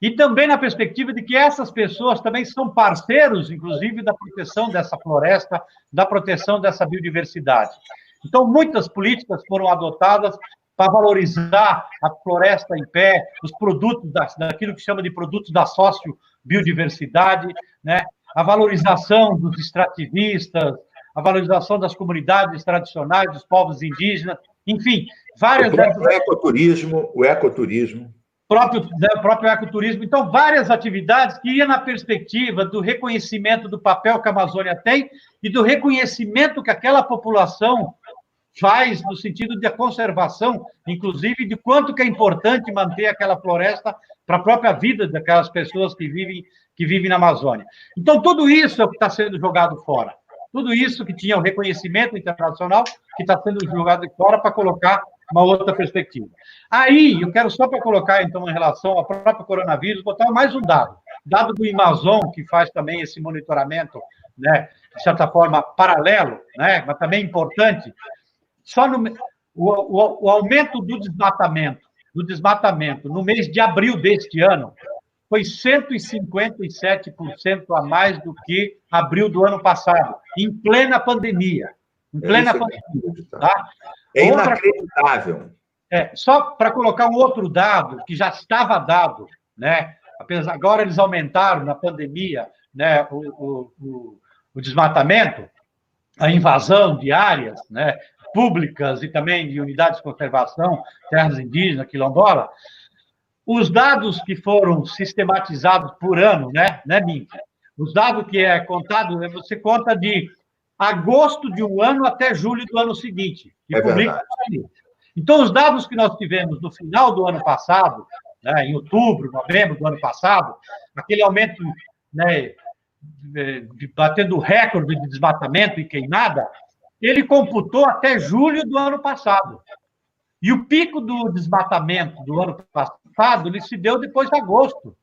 e também na perspectiva de que essas pessoas também são parceiros, inclusive, da proteção dessa floresta, da proteção dessa biodiversidade. Então, muitas políticas foram adotadas para valorizar a floresta em pé, os produtos daquilo que chama de produtos da sociobiodiversidade, né, a valorização dos extrativistas, a valorização das comunidades tradicionais, dos povos indígenas, enfim, várias... O ecoturismo. O próprio ecoturismo. Então, várias atividades que iam na perspectiva do reconhecimento do papel que a Amazônia tem e do reconhecimento que aquela população faz no sentido de conservação, inclusive de quanto que é importante manter aquela floresta para a própria vida daquelas pessoas que vivem na Amazônia. Então, tudo isso é o que está sendo jogado fora. Tudo isso que tinha o reconhecimento internacional, que está sendo jogado fora para colocar uma outra perspectiva. Aí, eu quero só para colocar, então, em relação ao próprio coronavírus, botar mais um dado do Amazon, que faz também esse monitoramento, né, de certa forma, paralelo, né, mas também importante. Só o aumento do desmatamento no mês de abril deste ano foi 157% a mais do que abril do ano passado, em plena pandemia. Em plena pandemia. Tá? É inacreditável. Só para colocar um outro dado, que já estava dado, né? Agora eles aumentaram na pandemia, né, o desmatamento, a invasão de áreas, né, públicas e também de unidades de conservação, terras indígenas, quilombola. Os dados que foram sistematizados por ano, né, Mink? Os dados que é contado, você conta de agosto de um ano até julho do ano seguinte. É verdade. Então, os dados que nós tivemos no final do ano passado, né, em outubro, novembro do ano passado, aquele aumento, né, batendo recorde de desmatamento e queimada, ele computou até julho do ano passado. E o pico do desmatamento do ano passado, ele se deu depois de agosto.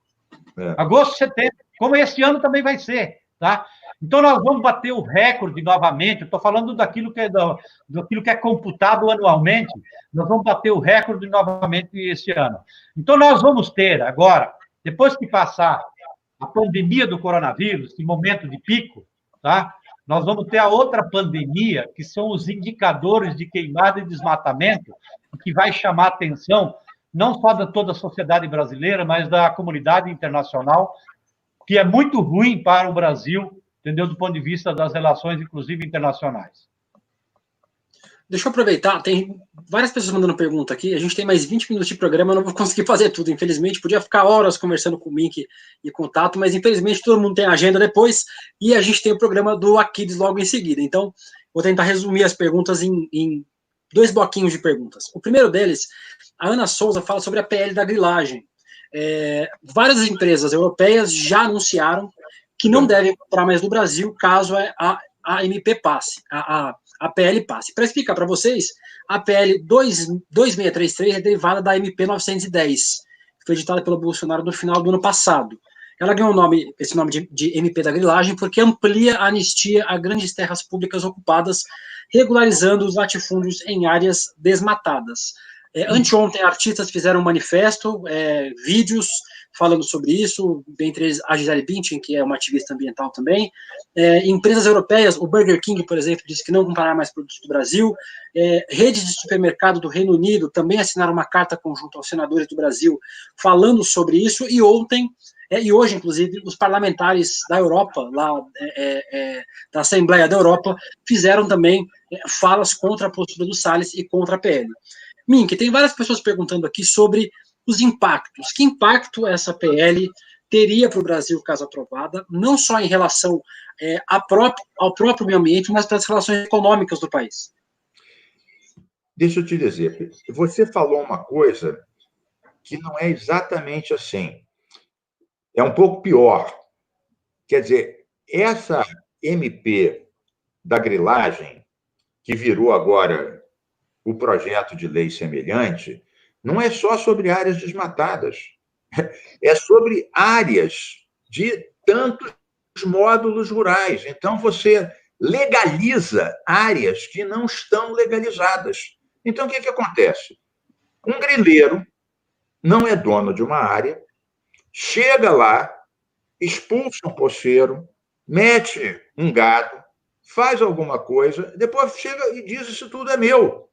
Agosto, setembro, como esse ano também vai ser, tá? Então, nós vamos bater o recorde novamente. Eu estou falando daquilo que é computado anualmente. Nós vamos bater o recorde novamente esse ano. Então, nós vamos ter agora, depois que passar a pandemia do coronavírus, esse momento de pico, tá? Nós vamos ter a outra pandemia, que são os indicadores de queimada e desmatamento, que vai chamar a atenção não só de toda a sociedade brasileira, mas da comunidade internacional, que é muito ruim para o Brasil, entendeu? Do ponto de vista das relações, inclusive, internacionais. Deixa eu aproveitar, tem várias pessoas mandando pergunta aqui, a gente tem mais 20 minutos de programa, eu não vou conseguir fazer tudo, infelizmente, podia ficar horas conversando com o Mink e com o Tato, mas infelizmente todo mundo tem agenda depois, e a gente tem o programa do Aquiles logo em seguida, então vou tentar resumir as perguntas em 2 bloquinhos de perguntas. O primeiro deles, a Ana Souza fala sobre a PL da grilagem. Várias empresas europeias já anunciaram que não devem comprar mais no Brasil caso a MP passe, a PL passe. Para explicar para vocês, a PL 2633 é derivada da MP 910, que foi editada pelo Bolsonaro no final do ano passado. Ela ganhou esse nome de MP da grilagem porque amplia a anistia a grandes terras públicas ocupadas, regularizando os latifúndios em áreas desmatadas. Anteontem, artistas fizeram um manifesto, vídeos falando sobre isso, dentre eles a Gisele Bündchen, que é uma ativista ambiental também. Empresas europeias, o Burger King, por exemplo, disse que não comprará mais produtos do Brasil. Redes de supermercado do Reino Unido também assinaram uma carta conjunta aos senadores do Brasil falando sobre isso, e ontem, e hoje, inclusive, os parlamentares da Europa, lá da Assembleia da Europa, fizeram também falas contra a postura do Salles e contra a PL. Mink, tem várias pessoas perguntando aqui sobre os impactos. Que impacto essa PL teria para o Brasil, caso aprovada, não só em relação ao próprio meio ambiente, mas para as relações econômicas do país? Deixa eu te dizer, você falou uma coisa que não é exatamente assim. É um pouco pior. Quer dizer, essa MP da grilagem, que virou agora o projeto de lei semelhante, não é só sobre áreas desmatadas, é sobre áreas de tantos módulos rurais. Então, você legaliza áreas que não estão legalizadas. Então, o que acontece? Um grileiro não é dono de uma área, chega lá, expulsa um poceiro, mete um gado, faz alguma coisa, depois chega e diz: isso tudo é meu.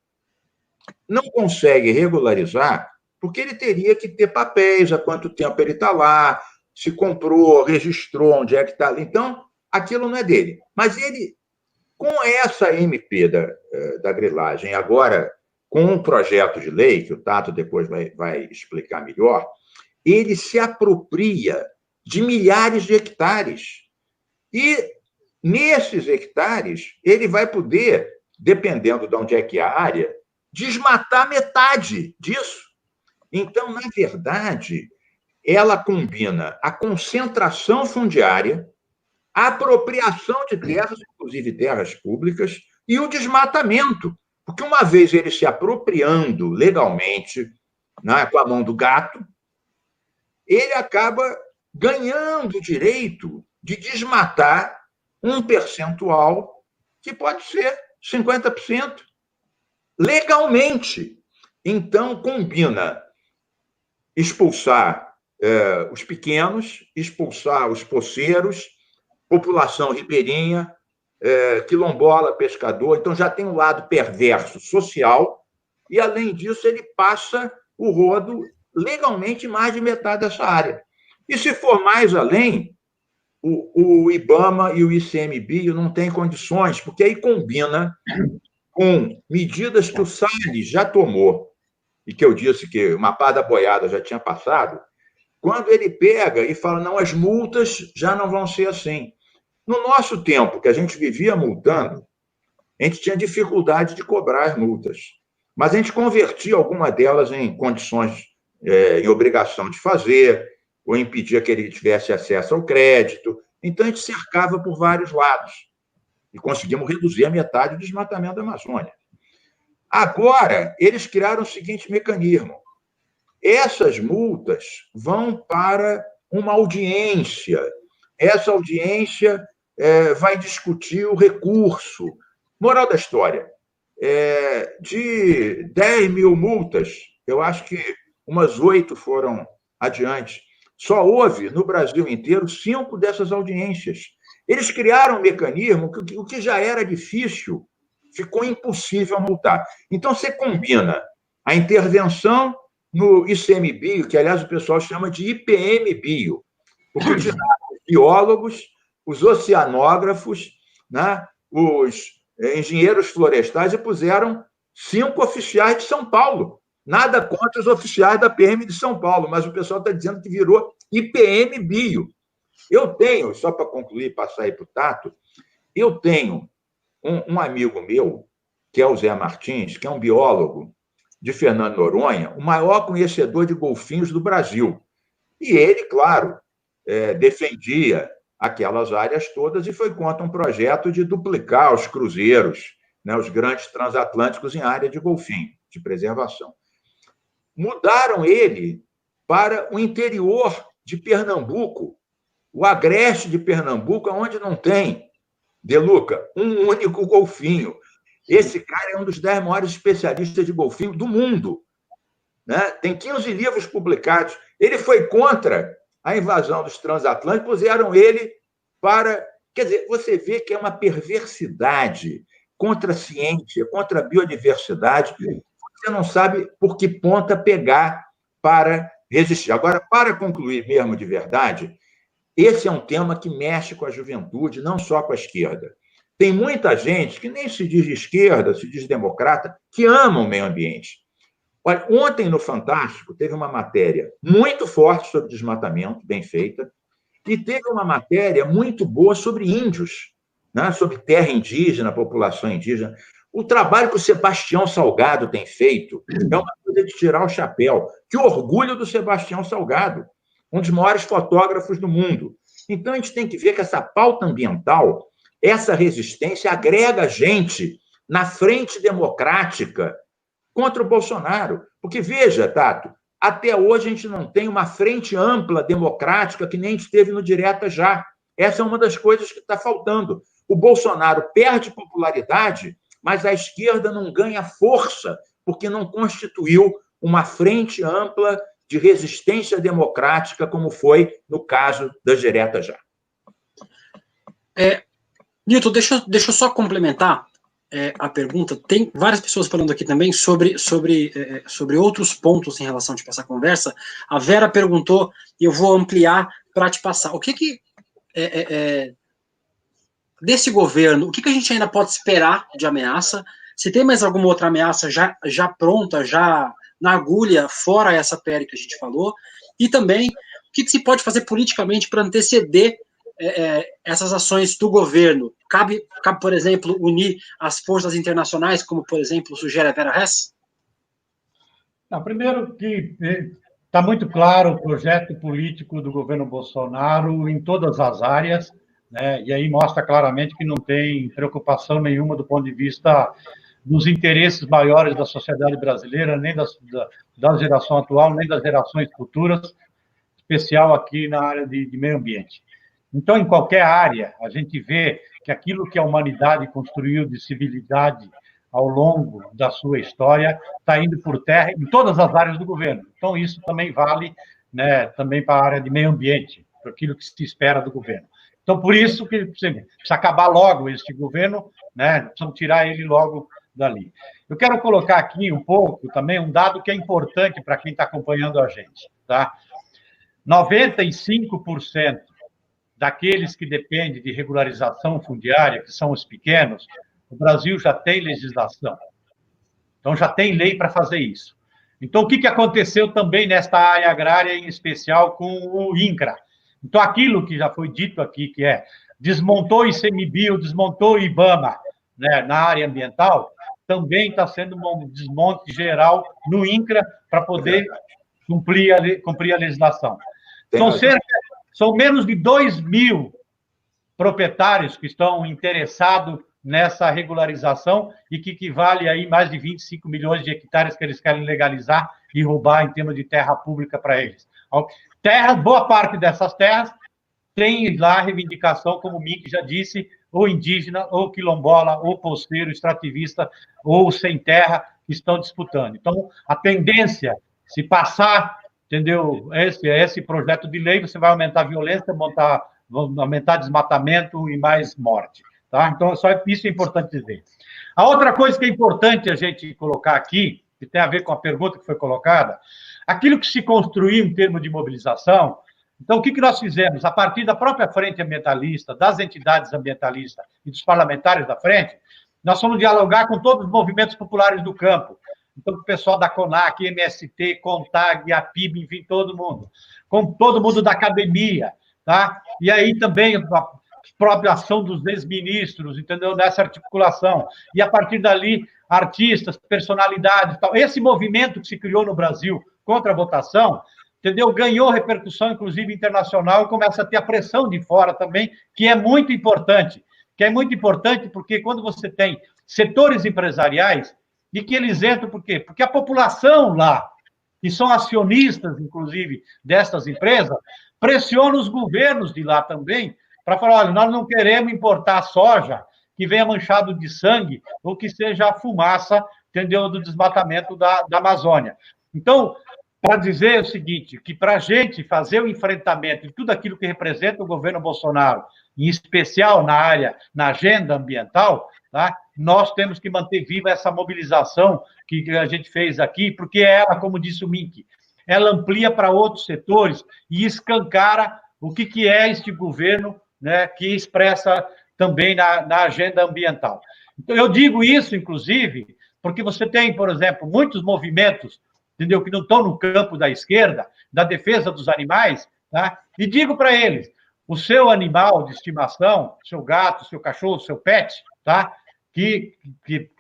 Não consegue regularizar, porque ele teria que ter papéis, há quanto tempo ele está lá, se comprou, registrou, onde é que está ali. Então, aquilo não é dele. Mas ele, com essa MP da grilagem, agora com um projeto de lei, que o Tato depois vai explicar melhor, ele se apropria de milhares de hectares. E, nesses hectares, ele vai poder dependendo de onde é que é a área, desmatar metade disso. Então, na verdade, ela combina a concentração fundiária, a apropriação de terras, inclusive terras públicas, e o desmatamento. Porque uma vez ele se apropriando legalmente, né, com a mão do gato, ele acaba ganhando o direito de desmatar um percentual que pode ser 50%, legalmente. Então, combina expulsar os pequenos, expulsar os poceiros, população ribeirinha, quilombola, pescador. Então, já tem um lado perverso social e, além disso, ele passa o rodo legalmente mais de metade dessa área. E, se for mais além, o IBAMA e o ICMBio não têm condições, porque aí combina com medidas que o Salles já tomou, e que eu disse que uma pá da boiada já tinha passado, quando ele pega e fala, não, as multas já não vão ser assim. No nosso tempo, que a gente vivia multando, a gente tinha dificuldade de cobrar as multas, mas a gente convertia alguma delas em condições, em obrigação de fazer, ou impedia que ele tivesse acesso ao crédito. Então, a gente cercava por vários lados e conseguimos reduzir a metade do desmatamento da Amazônia. Agora, eles criaram o seguinte mecanismo. Essas multas vão para uma audiência. Essa audiência vai discutir o recurso. Moral da história, de 10 mil multas, eu acho que umas 8 foram adiante. Só houve, no Brasil inteiro, 5 dessas audiências. Eles criaram um mecanismo que o que já era difícil ficou impossível multar. Então, você combina a intervenção no ICMBio, que, aliás, o pessoal chama de IPMBio, porque os biólogos, os oceanógrafos, né, os engenheiros florestais, e puseram 5 oficiais de São Paulo. Nada contra os oficiais da PM de São Paulo, mas o pessoal está dizendo que virou IPMBio. Eu tenho, só para concluir, passar aí para o Tato, eu tenho um amigo meu, que é o Zé Martins, que é um biólogo de Fernando de Noronha, o maior conhecedor de golfinhos do Brasil. E ele, claro, defendia aquelas áreas todas e foi contra um projeto de duplicar os cruzeiros, né, os grandes transatlânticos em área de golfinho, de preservação. Mudaram ele para o interior de Pernambuco, o agreste de Pernambuco, onde não tem, De Luca, um único golfinho. Esse cara é um dos 10 maiores especialistas de golfinho do mundo, né? Tem 15 livros publicados. Ele foi contra a invasão dos transatlânticos, puseram ele para... Quer dizer, você vê que é uma perversidade contra a ciência, contra a biodiversidade. Você não sabe por que ponta pegar para resistir. Agora, para concluir mesmo de verdade, esse é um tema que mexe com a juventude, não só com a esquerda. Tem muita gente que nem se diz de esquerda, se diz democrata, que ama o meio ambiente. Olha, ontem no Fantástico teve uma matéria muito forte sobre desmatamento, bem feita, e teve uma matéria muito boa sobre índios, né? Sobre terra indígena, população indígena. O trabalho que o Sebastião Salgado tem feito é uma coisa de tirar o chapéu. Que orgulho do Sebastião Salgado, um dos maiores fotógrafos do mundo. Então, a gente tem que ver que essa pauta ambiental, essa resistência, agrega gente na frente democrática contra o Bolsonaro. Porque, veja, Tato, até hoje a gente não tem uma frente ampla democrática que nem a gente teve no Direta Já. Essa é uma das coisas que está faltando. O Bolsonaro perde popularidade, mas a esquerda não ganha força, porque não constituiu uma frente ampla de resistência democrática, como foi no caso das Direta Já. Nilton, deixa eu só complementar a pergunta. Tem várias pessoas falando aqui também sobre outros pontos em relação a essa conversa. A Vera perguntou, e eu vou ampliar para te passar. O que desse governo, o que a gente ainda pode esperar de ameaça? Se tem mais alguma outra ameaça já pronta, já na agulha, fora essa PL que a gente falou? E também, o que se pode fazer politicamente para anteceder essas ações do governo? Cabe, por exemplo, unir as forças internacionais, como, por exemplo, sugere a Vera Hess? Não, primeiro que está muito claro o projeto político do governo Bolsonaro em todas as áreas, né? E aí mostra claramente que não tem preocupação nenhuma do ponto de vista dos interesses maiores da sociedade brasileira, nem da geração atual, nem das gerações futuras, especial aqui na área de meio ambiente. Então, em qualquer área, a gente vê que aquilo que a humanidade construiu de civilidade ao longo da sua história está indo por terra em todas as áreas do governo. Então, isso também vale, né, também para a área de meio ambiente, para aquilo que se espera do governo. Então, por isso que precisa acabar logo este governo, né, precisamos tirar ele logo dali. Eu quero colocar aqui um pouco também um dado que é importante para quem está acompanhando a gente, tá? 95% daqueles que dependem de regularização fundiária, que são os pequenos, o Brasil já tem legislação. Então, já tem lei para fazer isso. Então, o que aconteceu também nesta área agrária, em especial com o INCRA? Então, aquilo que já foi dito aqui, que desmontou o ICMBio, desmontou o IBAMA, né, na área ambiental, também está sendo um desmonte geral no INCRA para poder cumprir a legislação. São menos de 2.000 proprietários que estão interessados nessa regularização e que equivale a mais de 25 milhões de hectares que eles querem legalizar e roubar em termos de terra pública para eles. Boa parte dessas terras tem lá a reivindicação, como o Mink já disse, ou indígena, ou quilombola, ou posteiro, extrativista, ou sem terra, que estão disputando. Então, a tendência, se passar, entendeu, esse projeto de lei, você vai aumentar a violência, aumentar desmatamento e mais morte. Tá? Então, só isso é importante dizer. A outra coisa que é importante a gente colocar aqui, que tem a ver com a pergunta que foi colocada, aquilo que se construiu em termos de mobilização. Então, o que nós fizemos? A partir da própria frente ambientalista, das entidades ambientalistas e dos parlamentares da frente, nós fomos dialogar com todos os movimentos populares do campo. Então, o pessoal da CONAC, MST, CONTAG, APIB, enfim, todo mundo. Com todo mundo da academia, tá? E aí também a própria ação dos ex-ministros, entendeu? Nessa articulação. E a partir dali, artistas, personalidades, tal. Esse movimento que se criou no Brasil contra a votação, entendeu? Ganhou repercussão, inclusive internacional, e começa a ter a pressão de fora também, que é muito importante. Que é muito importante porque quando você tem setores empresariais, e que eles entram por quê? Porque a população lá, que são acionistas, inclusive, dessas empresas, pressiona os governos de lá também, para falar, olha, nós não queremos importar soja que venha manchado de sangue, ou que seja a fumaça, entendeu, do desmatamento da Amazônia. Então, para dizer o seguinte, que para a gente fazer o enfrentamento de tudo aquilo que representa o governo Bolsonaro, em especial na agenda ambiental, tá? Nós temos que manter viva essa mobilização que a gente fez aqui, porque ela, como disse o Mink, ela amplia para outros setores e escancara o que é este governo, né, que expressa também na agenda ambiental. Então, eu digo isso, inclusive, porque você tem, por exemplo, muitos movimentos, entendeu, que não estão no campo da esquerda, da defesa dos animais, tá? E digo para eles, o seu animal de estimação, seu gato, seu cachorro, seu pet, tá? Que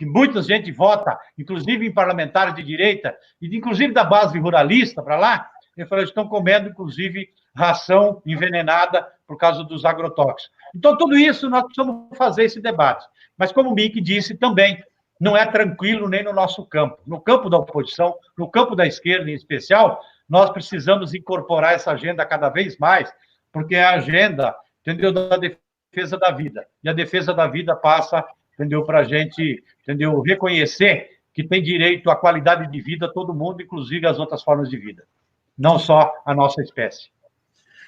muita gente vota, inclusive em parlamentares de direita, e inclusive da base ruralista para lá, eles estão comendo, inclusive, ração envenenada por causa dos agrotóxicos. Então, tudo isso nós precisamos fazer esse debate. Mas, como o Mink disse também, não é tranquilo nem no nosso campo. No campo da oposição, no campo da esquerda em especial, nós precisamos incorporar essa agenda cada vez mais, porque é a agenda, entendeu, da defesa da vida. E a defesa da vida passa, entendeu, para a gente, entendeu, reconhecer que tem direito à qualidade de vida todo mundo, inclusive as outras formas de vida, não só a nossa espécie.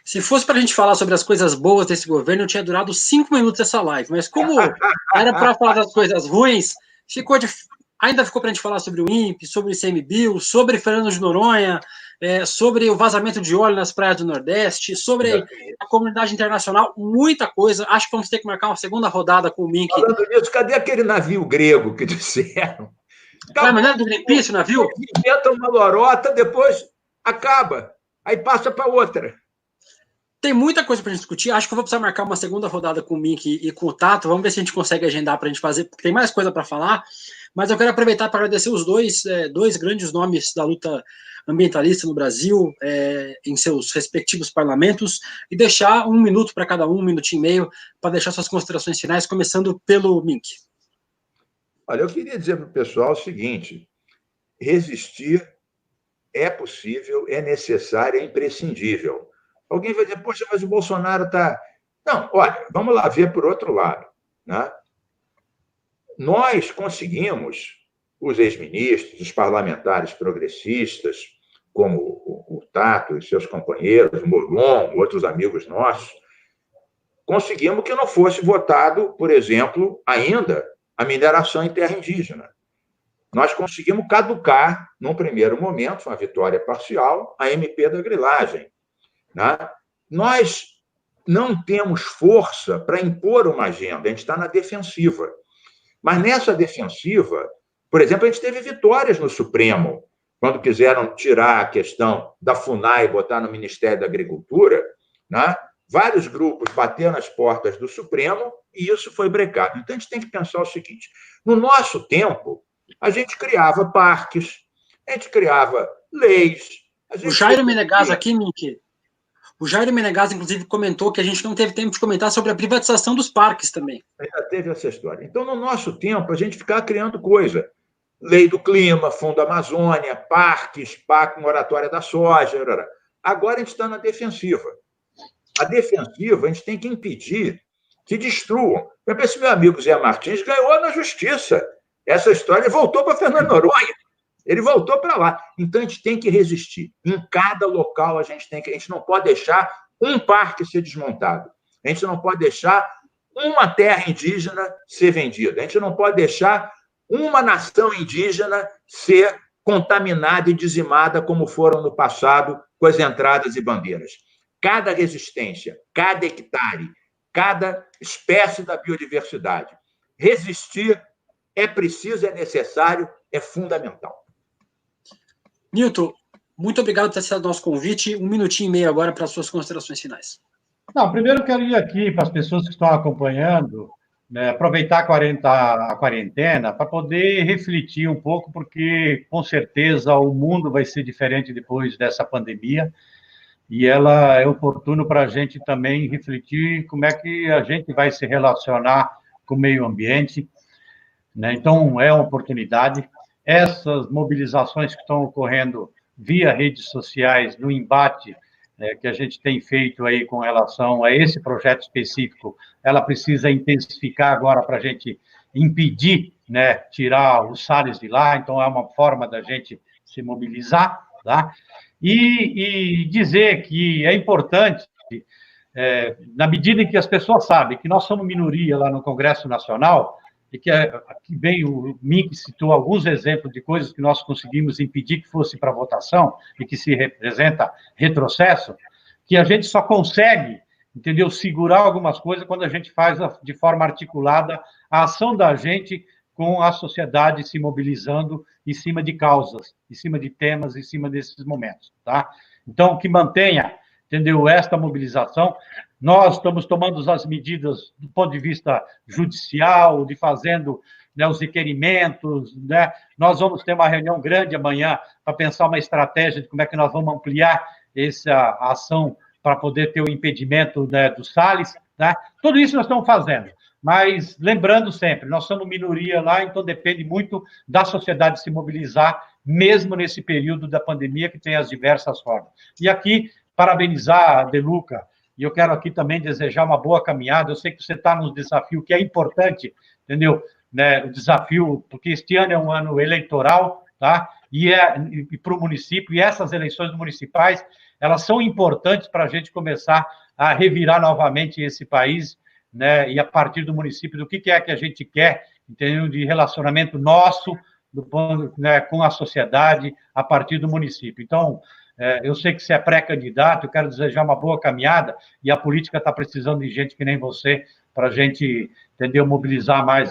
Se fosse para a gente falar sobre as coisas boas desse governo, tinha durado 5 minutos essa live, mas como era para falar das coisas ruins, ainda ficou para a gente falar sobre o INPE, sobre o ICMBio, sobre Fernando de Noronha, sobre o vazamento de óleo nas praias do Nordeste, sobre a comunidade internacional, muita coisa. Acho que vamos ter que marcar uma segunda rodada com o Mink. Falando nisso, cadê aquele navio grego que disseram? Mas não é do Greenpeace o navio? Inventa uma lorota, depois acaba, aí passa para outra. tem muita coisa para a gente discutir. Acho que eu vou precisar marcar uma segunda rodada com o Mink e com o Tato. Vamos ver se a gente consegue agendar para a gente fazer, porque tem mais coisa para falar. Mas eu quero aproveitar para agradecer os dois grandes nomes da luta ambientalista no Brasil, em seus respectivos parlamentos, e deixar 1 minuto para cada um, 1 minutinho e meio, para deixar suas considerações finais, começando pelo Mink. Olha, eu queria dizer para o pessoal o seguinte: resistir é possível, é necessário, é imprescindível. Alguém vai dizer, poxa, mas o Bolsonaro está... Não, olha, vamos lá ver por outro lado, né? Nós conseguimos, os ex-ministros, os parlamentares progressistas, como o Tato e seus companheiros, o Molon, outros amigos nossos, conseguimos que não fosse votado, por exemplo, ainda a mineração em terra indígena. Nós conseguimos caducar, num primeiro momento, uma vitória parcial, a MP da grilagem. Né? Nós não temos força para impor uma agenda, a gente está na defensiva. Mas nessa defensiva, por exemplo, a gente teve vitórias no Supremo, quando quiseram tirar a questão da FUNAI e botar no Ministério da Agricultura, né? Vários grupos bateram nas portas do Supremo e isso foi brecado. Então, a gente tem que pensar o seguinte: no nosso tempo, a gente criava parques, a gente criava leis. O Jairo Menegas aqui, Mink, o Jairo Menegas, inclusive, comentou que a gente não teve tempo de comentar sobre a privatização dos parques também. Ainda teve essa história. Então, no nosso tempo, a gente ficava criando coisa. Lei do clima, Fundo Amazônia, parques, Pacto Moratória da Soja. Agora a gente está na defensiva. A defensiva, a gente tem que impedir que destruam. Esse meu amigo Zé Martins ganhou na justiça. Essa história voltou para Fernando Noronha. Ele voltou para lá. Então, a gente tem que resistir. Em cada local, a gente não pode deixar um parque ser desmontado. A gente não pode deixar uma terra indígena ser vendida. A gente não pode deixar uma nação indígena ser contaminada e dizimada como foram no passado com as entradas e bandeiras. Cada resistência, cada hectare, cada espécie da biodiversidade. Resistir é preciso, é necessário, é fundamental. Nilton, muito obrigado por ter aceitado o nosso convite. 1 minutinho e meio agora para as suas considerações finais. Não, primeiro eu quero ir aqui para as pessoas que estão acompanhando, né, aproveitar a quarentena para poder refletir um pouco, porque, com certeza, o mundo vai ser diferente depois dessa pandemia, e ela é oportuno para a gente também refletir como é que a gente vai se relacionar com o meio ambiente, né? Então, é uma oportunidade. Essas mobilizações que estão ocorrendo via redes sociais, no embate que a gente tem feito aí com relação a esse projeto específico, ela precisa intensificar agora para a gente impedir, né, tirar os Salles de lá. Então, é uma forma da gente se mobilizar, tá? E dizer que é importante, na medida em que as pessoas sabem que nós somos minoria lá no Congresso Nacional, e que aqui vem o Mink citou alguns exemplos de coisas que nós conseguimos impedir que fosse para votação e que se representa retrocesso, que a gente só consegue, entendeu, segurar algumas coisas quando a gente faz de forma articulada a ação da gente com a sociedade se mobilizando em cima de causas, em cima de temas, em cima desses momentos, tá? Então, que mantenha, entendeu, esta mobilização. Nós estamos tomando as medidas do ponto de vista judicial, de fazendo, né, os requerimentos, né? Nós vamos ter uma reunião grande amanhã para pensar uma estratégia de como é que nós vamos ampliar essa ação para poder ter o impedimento, né, dos Salles, né? Tudo isso nós estamos fazendo, mas lembrando sempre, nós somos minoria lá, então depende muito da sociedade se mobilizar, mesmo nesse período da pandemia, que tem as diversas formas. E aqui, parabenizar a De Luca, e eu quero aqui também desejar uma boa caminhada. Eu sei que você está num desafio que é importante, entendeu? Né? O desafio, porque este ano é um ano eleitoral, tá? E para o município, e essas eleições municipais, elas são importantes para a gente começar a revirar novamente esse país, né? E a partir do município, do que é que a gente quer, entendeu? De relacionamento nosso, né, com a sociedade, a partir do município. Então, eu sei que você é pré-candidato, eu quero desejar uma boa caminhada, e a política está precisando de gente que nem você, para a gente, entendeu, mobilizar mais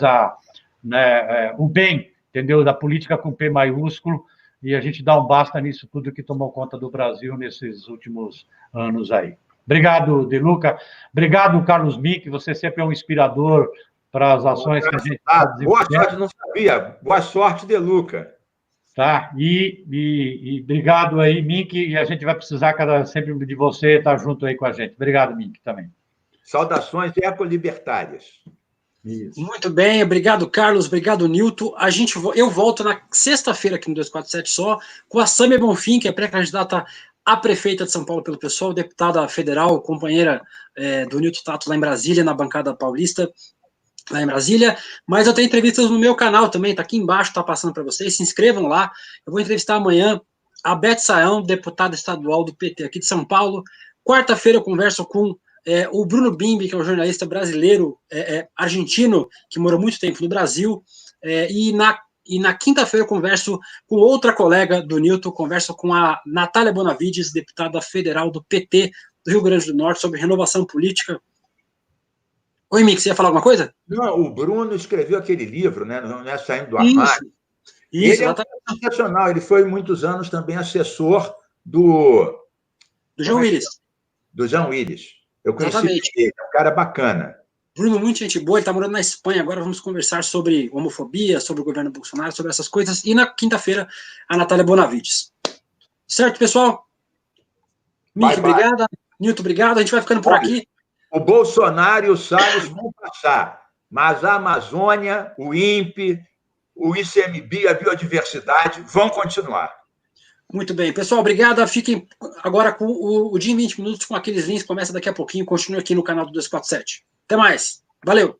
o bem, entendeu, da política com P maiúsculo, e a gente dá um basta nisso tudo que tomou conta do Brasil nesses últimos anos aí. Obrigado, De Luca. Obrigado, Carlos Mink. Você sempre é um inspirador para as ações que a gente está desenvolvendo. Boa sorte, não sabia. Boa sorte, De Luca. Tá? E obrigado aí, Mink. E a gente vai precisar sempre de você estar junto aí com a gente. Obrigado, Mink, também. Saudações ecolibertárias. Isso. Muito bem, obrigado, Carlos, obrigado, Nilton. Eu volto na sexta-feira aqui no 247 só, com a Sâmia Bonfim, que é pré-candidata a prefeita de São Paulo pelo PSOL, deputada federal, companheira do Nilton Tato lá em Brasília, na bancada paulista, lá em Brasília. Mas eu tenho entrevistas no meu canal também, tá aqui embaixo, tá passando para vocês, se inscrevam lá. Eu vou entrevistar amanhã a Beth Sayão, deputada estadual do PT aqui de São Paulo. Quarta-feira eu converso com o Bruno Bimbi, que é um jornalista brasileiro, argentino, que morou muito tempo no Brasil, e na quinta-feira eu converso com outra colega do Nilton, converso com a Natália Bonavides, deputada federal do PT do Rio Grande do Norte, sobre renovação política. Oi, Mick, você ia falar alguma coisa? Não, o Bruno escreveu aquele livro, né, Não é Saindo do Armário. Isso, ele é sensacional, ele foi muitos anos também assessor do João Willis. Do João Willis. Eu conheci ele, é um cara bacana. Bruno, muita gente boa, ele está morando na Espanha. Agora vamos conversar sobre homofobia, sobre o governo Bolsonaro, sobre essas coisas. E na quinta-feira, a Natália Bonavides. Certo, pessoal? Mink, obrigada. Nilton, obrigado. A gente vai ficando por aqui. O Bolsonaro e o Salles vão passar, mas a Amazônia, o INPE, o ICMBio, a biodiversidade vão continuar. Muito bem. Pessoal, obrigada. Fiquem agora com o Dia em 20 Minutos, com aqueles links. Começa daqui a pouquinho. Continue aqui no canal do 247. Até mais. Valeu.